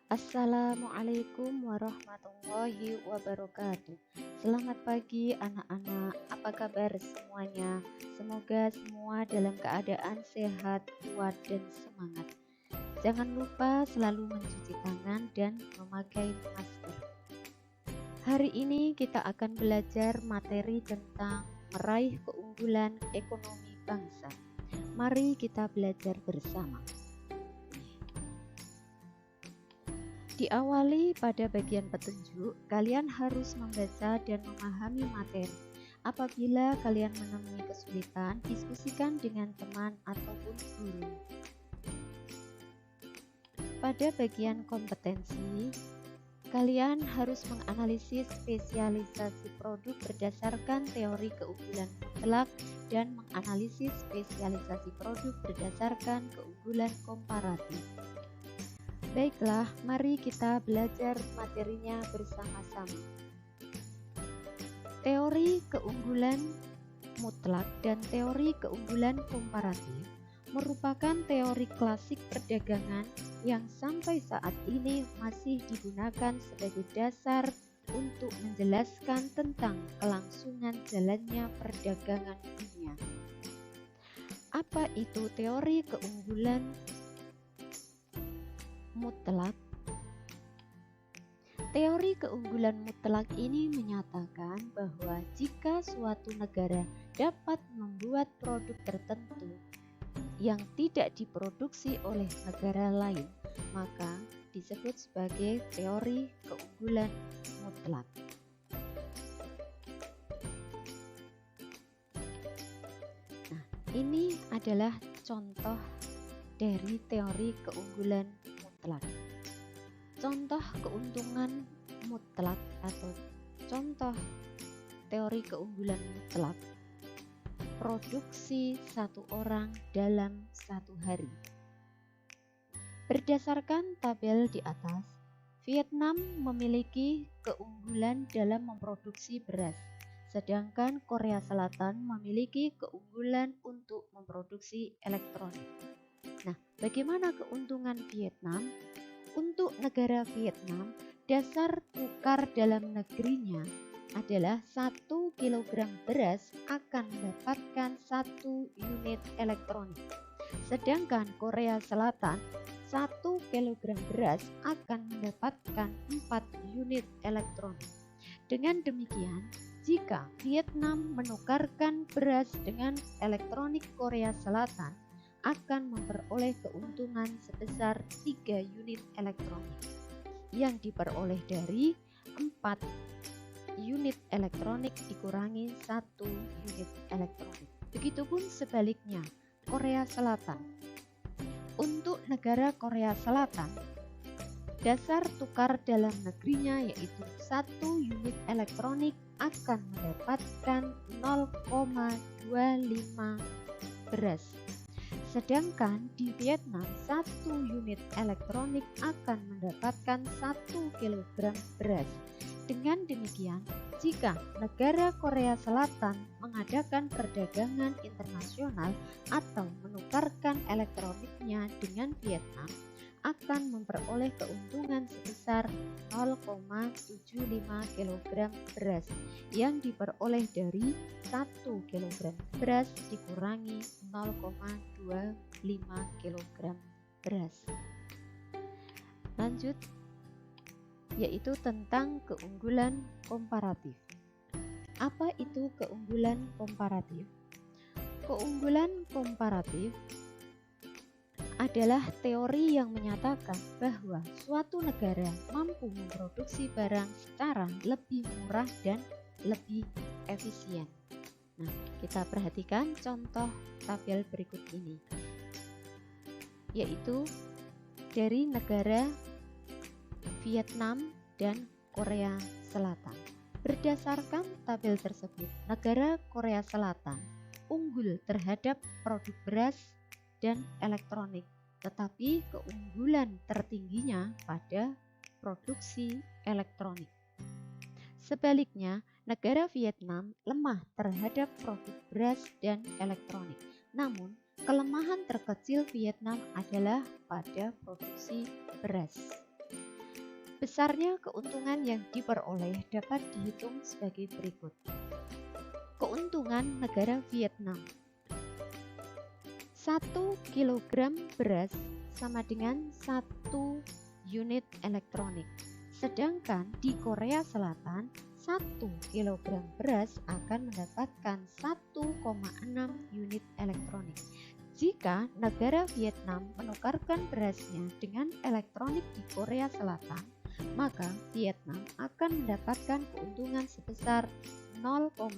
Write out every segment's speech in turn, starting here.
Assalamualaikum warahmatullahi wabarakatuh. Selamat pagi anak-anak, apa kabar semuanya? Semoga semua dalam keadaan sehat, kuat, dan semangat. Jangan lupa selalu mencuci tangan dan memakai masker. Hari ini kita akan belajar materi tentang meraih keunggulan ekonomi bangsa. Mari kita belajar bersama. Diawali pada bagian petunjuk, kalian harus membaca dan memahami materi. Apabila kalian menemui kesulitan, diskusikan dengan teman ataupun guru. Pada bagian kompetensi, kalian harus menganalisis spesialisasi produk berdasarkan teori keunggulan mutlak dan menganalisis spesialisasi produk berdasarkan keunggulan komparatif. Baiklah, mari kita belajar materinya bersama-sama. Teori keunggulan mutlak dan teori keunggulan komparatif merupakan teori klasik perdagangan yang sampai saat ini masih digunakan sebagai dasar untuk menjelaskan tentang kelangsungan jalannya perdagangan dunia. Apa itu teori keunggulan mutlak? Teori keunggulan mutlak ini menyatakan bahwa jika suatu negara dapat membuat produk tertentu yang tidak diproduksi oleh negara lain, maka disebut sebagai teori keunggulan mutlak. Nah, ini adalah contoh dari teori keunggulan mutlak. Contoh keuntungan mutlak atau contoh teori keunggulan mutlak: produksi satu orang dalam satu hari. Berdasarkan tabel di atas, Vietnam memiliki keunggulan dalam memproduksi beras, sedangkan Korea Selatan memiliki keunggulan untuk memproduksi elektronik. Nah, bagaimana keuntungan Vietnam? Untuk negara Vietnam, dasar tukar dalam negerinya adalah 1 kg beras akan mendapatkan 1 unit elektronik. Sedangkan Korea Selatan, 1 kg beras akan mendapatkan 4 unit elektronik. Dengan demikian, jika Vietnam menukarkan beras dengan elektronik Korea Selatan, akan memperoleh keuntungan sebesar 3 unit elektronik yang diperoleh dari 4 unit elektronik dikurangi 1 unit elektronik. Begitupun sebaliknya, Korea Selatan. Untuk negara Korea Selatan, dasar tukar dalam negerinya yaitu 1 unit elektronik akan mendapatkan 0,25 beras. Sedangkan di Vietnam, 1 unit elektronik akan mendapatkan 1 kg beras. Dengan demikian, jika negara Korea Selatan mengadakan perdagangan internasional atau menukarkan elektroniknya dengan Vietnam, akan memperoleh keuntungan sebesar 0,75 kg beras yang diperoleh dari 1 kg beras dikurangi 0,25 kg beras. Lanjut, yaitu tentang keunggulan komparatif. Apa itu keunggulan komparatif? Keunggulan komparatif adalah teori yang menyatakan bahwa suatu negara mampu memproduksi barang secara lebih murah dan lebih efisien. Nah, kita perhatikan contoh tabel berikut ini, yaitu dari negara Vietnam dan Korea Selatan. Berdasarkan tabel tersebut, negara Korea Selatan unggul terhadap produk beras dan elektronik, tetapi keunggulan tertingginya pada produksi elektronik. Sebaliknya, negara Vietnam lemah terhadap produk beras dan elektronik. Namun, kelemahan terkecil Vietnam adalah pada produksi beras. Besarnya keuntungan yang diperoleh dapat dihitung sebagai berikut. Keuntungan negara Vietnam. 1 kilogram beras sama dengan 1 unit elektronik. Sedangkan di Korea Selatan, 1 kilogram beras akan mendapatkan 1,6 unit elektronik. Jika negara Vietnam menukarkan berasnya dengan elektronik di Korea Selatan, maka Vietnam akan mendapatkan keuntungan sebesar 0,6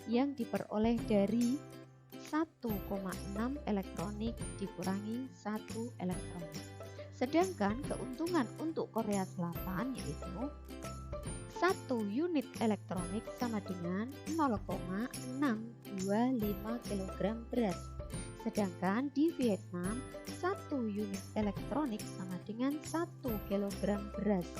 yang diperoleh dari 1,6 elektronik dikurangi 1 elektronik. Sedangkan keuntungan untuk Korea Selatan yaitu 1 unit elektronik sama dengan 0,625 kg beras. Sedangkan di Vietnam, 1 unit elektronik sama dengan 1 kg beras.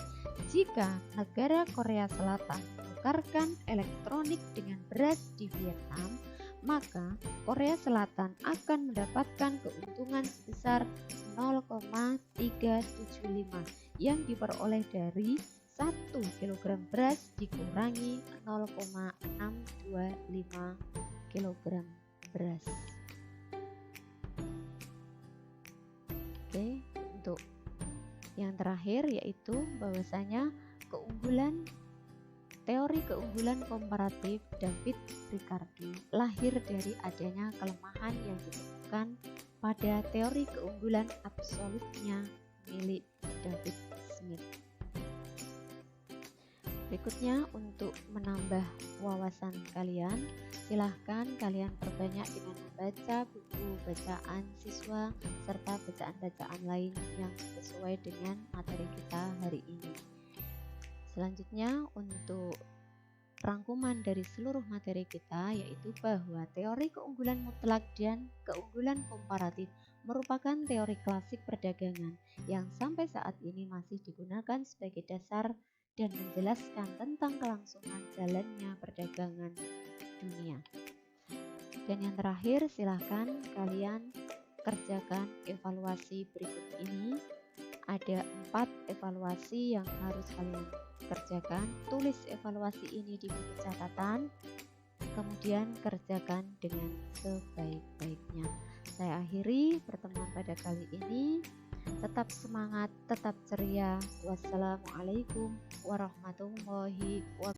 Jika negara Korea Selatan menukarkan elektronik dengan beras di Vietnam, maka Korea Selatan akan mendapatkan keuntungan sebesar 0,375 yang diperoleh dari 1 kg beras dikurangi 0,625 kg beras. Oke, untuk yang terakhir yaitu bahwasanya teori keunggulan komparatif David Ricardo lahir dari adanya kelemahan yang ditemukan pada teori keunggulan absolutnya milik David Smith. Berikutnya, untuk menambah wawasan kalian, silahkan kalian perbanyak dengan membaca buku bacaan siswa serta bacaan-bacaan lain yang sesuai dengan materi kita hari ini. Selanjutnya, untuk rangkuman dari seluruh materi kita yaitu bahwa teori keunggulan mutlak dan keunggulan komparatif merupakan teori klasik perdagangan yang sampai saat ini masih digunakan sebagai dasar dan menjelaskan tentang kelangsungan jalannya perdagangan dunia. Dan yang terakhir, silahkan kalian kerjakan evaluasi berikut ini. Ada 4 evaluasi yang harus kalian kerjakan. Tulis evaluasi ini di buku catatan, kemudian kerjakan dengan sebaik-baiknya. Saya akhiri pertemuan pada kali ini. Tetap semangat, tetap ceria. Wassalamualaikum warahmatullahi wabarakatuh.